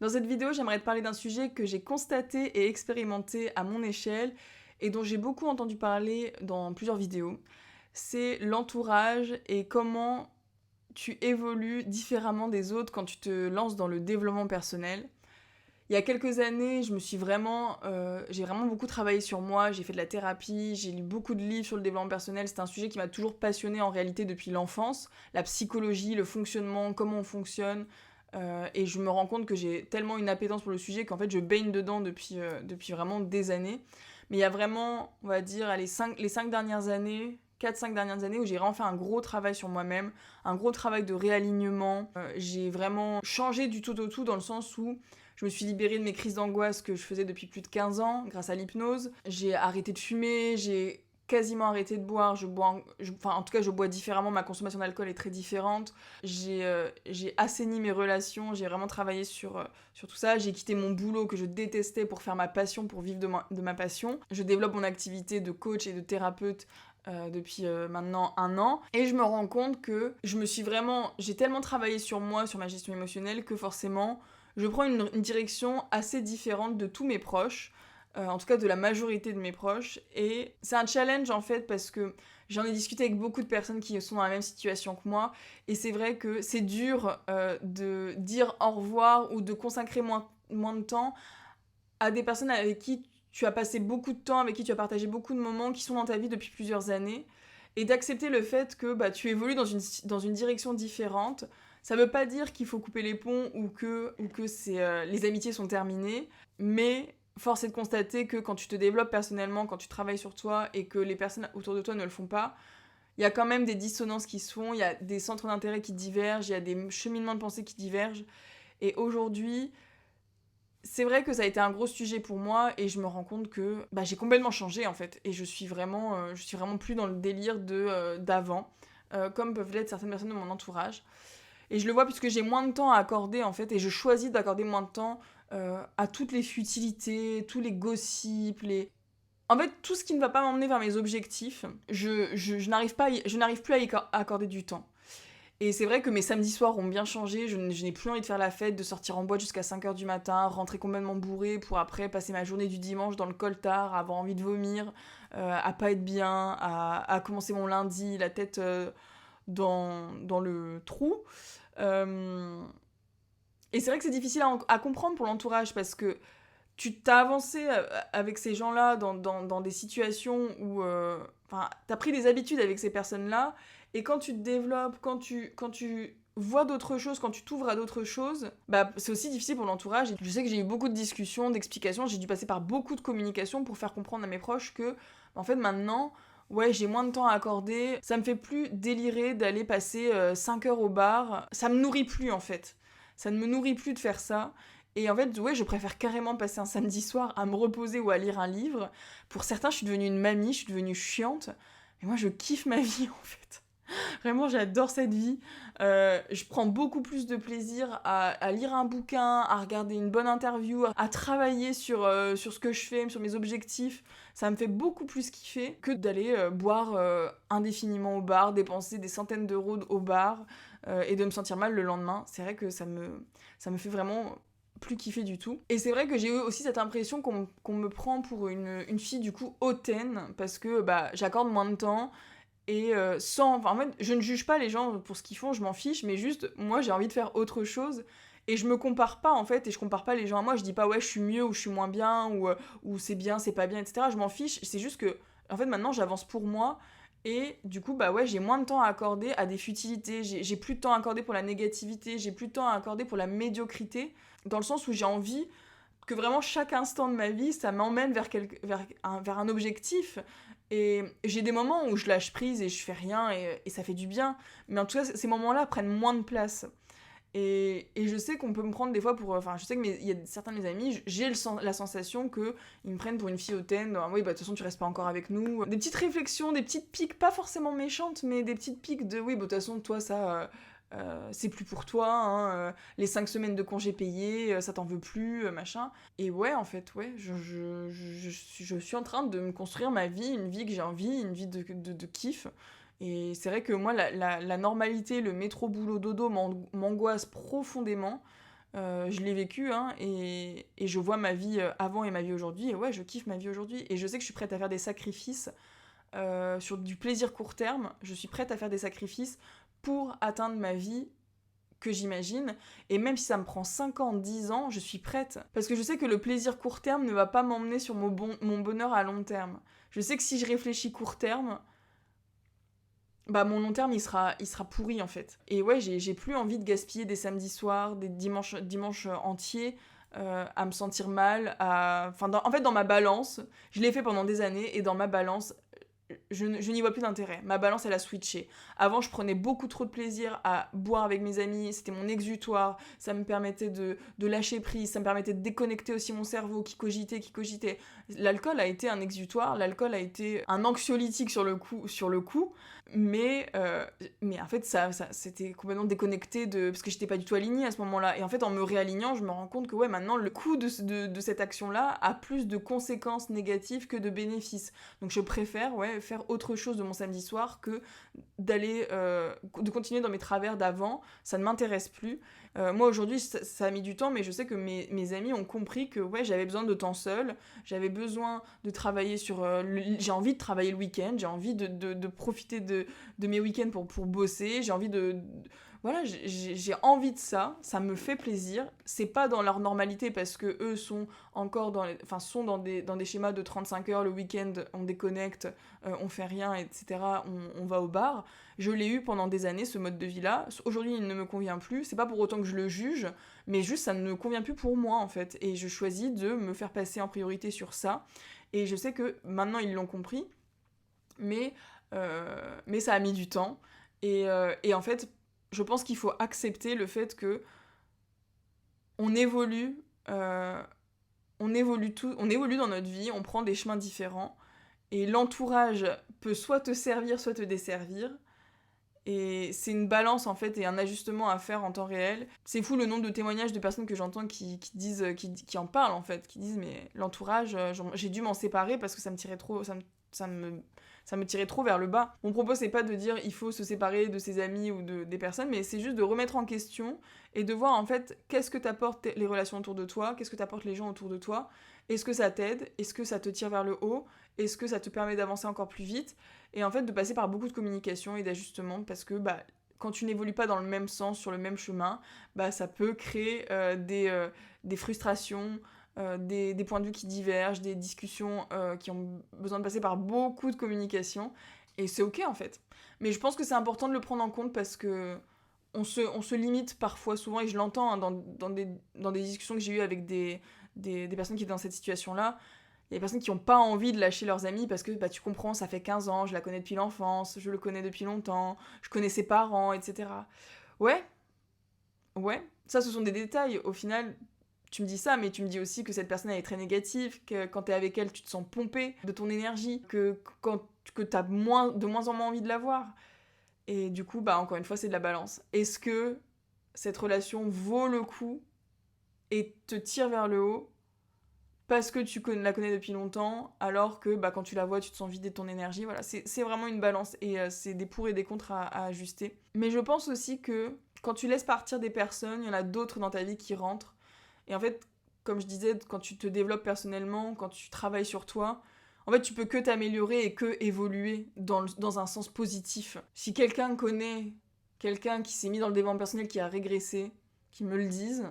Dans cette vidéo, j'aimerais te parler d'un sujet que j'ai constaté et expérimenté à mon échelle et dont j'ai beaucoup entendu parler dans plusieurs vidéos. C'est l'entourage et comment tu évolues différemment des autres quand tu te lances dans le développement personnel. Il y a quelques années, j'ai vraiment beaucoup travaillé sur moi, j'ai fait de la thérapie, j'ai lu beaucoup de livres sur le développement personnel. C'est un sujet qui m'a toujours passionné en réalité depuis l'enfance, la psychologie, le fonctionnement, comment on fonctionne. Et je me rends compte que j'ai tellement une appétence pour le sujet qu'en fait je baigne dedans depuis vraiment des années. Mais il y a vraiment, on va dire, les 5 dernières années, 4-5 dernières années où j'ai vraiment fait un gros travail sur moi-même, un gros travail de réalignement. J'ai vraiment changé du tout au tout dans le sens où je me suis libérée de mes crises d'angoisse que je faisais depuis plus de 15 ans grâce à l'hypnose. J'ai arrêté de fumer, j'ai quasiment arrêté de boire. En tout cas, je bois différemment, ma consommation d'alcool est très différente. J'ai assaini mes relations, j'ai vraiment travaillé sur tout ça. J'ai quitté mon boulot que je détestais pour faire ma passion, pour vivre de ma passion. Je développe mon activité de coach et de thérapeute depuis maintenant 1 an, et je me rends compte que j'ai tellement travaillé sur moi, sur ma gestion émotionnelle, que forcément je prends une direction assez différente de tous mes proches, en tout cas de la majorité de mes proches, et c'est un challenge en fait parce que j'en ai discuté avec beaucoup de personnes qui sont dans la même situation que moi, et c'est vrai que c'est dur de dire au revoir ou de consacrer moins de temps à des personnes avec qui tu as passé beaucoup de temps, avec qui tu as partagé beaucoup de moments, qui sont dans ta vie depuis plusieurs années, et d'accepter le fait que tu évolues dans une direction différente. Ça veut pas dire qu'il faut couper les ponts ou que les amitiés sont terminées, mais force est de constater que quand tu te développes personnellement, quand tu travailles sur toi et que les personnes autour de toi ne le font pas, il y a quand même des dissonances qui se font, il y a des centres d'intérêt qui divergent, il y a des cheminements de pensée qui divergent. Et aujourd'hui, c'est vrai que ça a été un gros sujet pour moi, et je me rends compte que j'ai complètement changé en fait, et je suis vraiment plus dans le délire d'avant, comme peuvent l'être certaines personnes de mon entourage. Et je le vois puisque j'ai moins de temps à accorder en fait, et je choisis d'accorder moins de temps à toutes les futilités, tous les gossips, en fait tout ce qui ne va pas m'emmener vers mes objectifs. Je n'arrive plus à y accorder du temps. Et c'est vrai que mes samedis soirs ont bien changé, je n'ai plus envie de faire la fête, de sortir en boîte jusqu'à 5h du matin, rentrer complètement bourré pour après passer ma journée du dimanche dans le coltard, avoir envie de vomir, à pas être bien, à commencer mon lundi la tête dans le trou. Et c'est vrai que c'est difficile à comprendre pour l'entourage parce que tu t'as avancé avec ces gens-là dans des situations où t'as pris des habitudes avec ces personnes-là, et quand tu te développes, quand tu vois d'autres choses, quand tu t'ouvres à d'autres choses, c'est aussi difficile pour l'entourage. Je sais que j'ai eu beaucoup de discussions, d'explications, j'ai dû passer par beaucoup de communication pour faire comprendre à mes proches que, en fait, maintenant, ouais, j'ai moins de temps à accorder, ça me fait plus délirer d'aller passer 5 heures au bar, ça me nourrit plus en fait. Ça ne me nourrit plus de faire ça. Et en fait, ouais, je préfère carrément passer un samedi soir à me reposer ou à lire un livre. Pour certains, je suis devenue une mamie, je suis devenue chiante. Mais moi, je kiffe ma vie, en fait. Vraiment, j'adore cette vie. Je prends beaucoup plus de plaisir à lire un bouquin, à regarder une bonne interview, à travailler sur ce que je fais, sur mes objectifs. Ça me fait beaucoup plus kiffer que d'aller boire indéfiniment au bar, dépenser des centaines d'euros au bar et de me sentir mal le lendemain. C'est vrai que ça me fait vraiment plus kiffer du tout. Et c'est vrai que j'ai eu aussi cette impression qu'on me prend pour une fille du coup hautaine, parce que j'accorde moins de temps. Et en fait, je ne juge pas les gens pour ce qu'ils font, je m'en fiche, mais juste, moi, j'ai envie de faire autre chose. Et je me compare pas, en fait, et je compare pas les gens à moi. Je dis pas, ouais, je suis mieux, ou je suis moins bien, ou c'est bien, c'est pas bien, etc. Je m'en fiche. C'est juste que, en fait, maintenant, j'avance pour moi. Et du coup, ouais, j'ai moins de temps à accorder à des futilités. J'ai plus de temps à accorder pour la négativité. J'ai plus de temps à accorder pour la médiocrité. Dans le sens où j'ai envie que vraiment chaque instant de ma vie, ça m'emmène vers un objectif. Et j'ai des moments où je lâche prise et je fais rien, et ça fait du bien. Mais en tout cas, ces moments-là prennent moins de place. Et je sais qu'on peut me prendre des fois pour... Enfin, je sais que il y a certains de mes amis, la sensation qu'ils me prennent pour une fille hautaine. Oui, de toute façon, tu restes pas encore avec nous. Des petites réflexions, des petites piques, pas forcément méchantes, mais des petites piques de... Oui, de toute façon, toi, ça... c'est plus pour toi, hein, les 5 semaines de congés payés, ça t'en veut plus, machin. Et ouais, en fait, ouais, je suis en train de me construire ma vie, une vie que j'ai envie, une vie de kiff. Et c'est vrai que moi, la normalité, le métro boulot dodo m'angoisse profondément. Je l'ai vécu, hein, et je vois ma vie avant et ma vie aujourd'hui, et ouais, je kiffe ma vie aujourd'hui, et je sais que je suis prête à faire des sacrifices sur du plaisir court terme, je suis prête à faire des sacrifices pour atteindre ma vie que j'imagine, et même si ça me prend 5 ans, 10 ans, je suis prête. Parce que je sais que le plaisir court terme ne va pas m'emmener sur mon bonheur à long terme. Je sais que si je réfléchis court terme, bah mon long terme il sera pourri en fait. Et ouais, j'ai plus envie de gaspiller des samedis soirs, des dimanches entiers à me sentir mal, en fait dans ma balance, je l'ai fait pendant des années, et dans ma balance, je n'y vois plus d'intérêt. Ma balance, elle a switché. Avant, je prenais beaucoup trop de plaisir à boire avec mes amis. C'était mon exutoire. Ça me permettait de lâcher prise. Ça me permettait de déconnecter aussi mon cerveau qui cogitait, qui cogitait. L'alcool a été un exutoire. L'alcool a été un anxiolytique sur le coup. Mais en fait, ça c'était complètement déconnecté parce que j'étais pas du tout alignée à ce moment-là. Et en fait, en me réalignant, je me rends compte que ouais, maintenant, le coût de cette action-là a plus de conséquences négatives que de bénéfices. Donc je préfère faire autre chose de mon samedi soir que de continuer dans mes travers d'avant. Ça ne m'intéresse plus. Moi aujourd'hui ça a mis du temps, mais je sais que mes amis ont compris que ouais, j'avais besoin de temps seul, j'avais besoin de travailler sur... j'ai envie de travailler le week-end, j'ai envie de profiter de mes week-ends pour bosser, j'ai envie voilà, j'ai envie de ça, ça me fait plaisir. C'est pas dans leur normalité parce que eux sont encore sont dans des schémas de 35 heures le week-end, on déconnecte, on fait rien, etc. On va au bar. Je l'ai eu pendant des années, ce mode de vie-là. Aujourd'hui, il ne me convient plus. C'est pas pour autant que je le juge, mais juste ça ne me convient plus pour moi en fait. Et je choisis de me faire passer en priorité sur ça. Et je sais que maintenant ils l'ont compris, mais ça a mis du temps. Et en fait, je pense qu'il faut accepter le fait que on évolue, on évolue dans notre vie, on prend des chemins différents, et l'entourage peut soit te servir, soit te desservir. Et c'est une balance en fait et un ajustement à faire en temps réel. C'est fou le nombre de témoignages de personnes que j'entends qui disent, qui en parlent en fait, qui disent mais l'entourage, j'ai dû m'en séparer parce que ça me tirait trop, ça me tirait trop vers le bas. Mon propos c'est pas de dire il faut se séparer de ses amis ou des personnes, mais c'est juste de remettre en question et de voir en fait qu'est-ce que t'apportent les relations autour de toi, qu'est-ce que t'apportent les gens autour de toi, est-ce que ça t'aide, est-ce que ça te tire vers le haut, est-ce que ça te permet d'avancer encore plus vite, et en fait de passer par beaucoup de communication et d'ajustement parce que quand tu n'évolues pas dans le même sens, sur le même chemin, ça peut créer des frustrations, des points de vue qui divergent, des discussions qui ont besoin de passer par beaucoup de communication, et c'est ok en fait. Mais je pense que c'est important de le prendre en compte parce que on se limite parfois, souvent, et je l'entends hein, dans des discussions que j'ai eues avec des personnes qui étaient dans cette situation-là. Il y a des personnes qui n'ont pas envie de lâcher leurs amis parce que tu comprends, ça fait 15 ans, je la connais depuis l'enfance, je le connais depuis longtemps, je connais ses parents, etc. Ouais, ça ce sont des détails. Au final, tu me dis ça, mais tu me dis aussi que cette personne elle est très négative, que quand t'es avec elle, tu te sens pompé de ton énergie, que t'as de moins en moins envie de la voir. Et du coup, encore une fois, c'est de la balance. Est-ce que cette relation vaut le coup et te tire vers le haut parce que tu la connais depuis longtemps, alors que quand tu la vois, tu te sens vider de ton énergie. Voilà, c'est vraiment une balance et c'est des pour et des contre à ajuster. Mais je pense aussi que quand tu laisses partir des personnes, il y en a d'autres dans ta vie qui rentrent. Et en fait, comme je disais, quand tu te développes personnellement, quand tu travailles sur toi, en fait, tu peux que t'améliorer et que évoluer dans un sens positif. Si quelqu'un connaît quelqu'un qui s'est mis dans le développement personnel, qui a régressé, qui me le dise.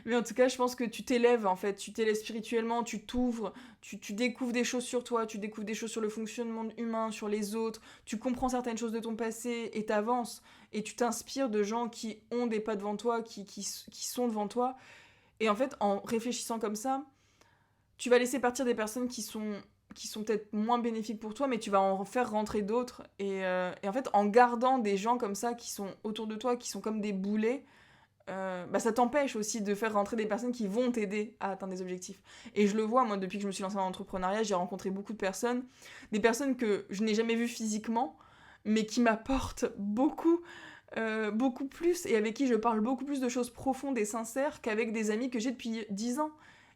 Mais en tout cas, je pense que tu t'élèves en fait, tu t'élèves spirituellement, tu t'ouvres, tu découvres des choses sur toi, tu découvres des choses sur le fonctionnement humain, sur les autres, tu comprends certaines choses de ton passé et t'avances. Et tu t'inspires de gens qui ont des pas devant toi, qui sont devant toi. Et en fait, en réfléchissant comme ça, tu vas laisser partir des personnes qui sont peut-être moins bénéfiques pour toi, mais tu vas en faire rentrer d'autres. Et en fait, en gardant des gens comme ça qui sont autour de toi, qui sont comme des boulets, ça t'empêche aussi de faire rentrer des personnes qui vont t'aider à atteindre des objectifs. Et je le vois, moi, depuis que je me suis lancée dans l'entrepreneuriat, j'ai rencontré beaucoup de personnes, des personnes que je n'ai jamais vues physiquement, mais qui m'apportent beaucoup plus, et avec qui je parle beaucoup plus de choses profondes et sincères qu'avec des amis que j'ai depuis 10 ans.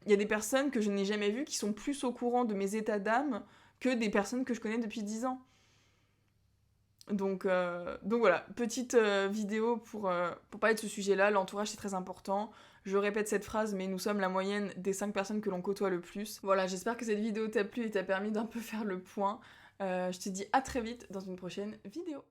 Il y a des personnes que je n'ai jamais vues qui sont plus au courant de mes états d'âme que des personnes que je connais depuis 10 ans. Donc voilà, petite vidéo pour parler de ce sujet-là. L'entourage, c'est très important. Je répète cette phrase, mais nous sommes la moyenne des 5 personnes que l'on côtoie le plus. Voilà, j'espère que cette vidéo t'a plu et t'a permis d'un peu faire le point. Je te dis à très vite dans une prochaine vidéo.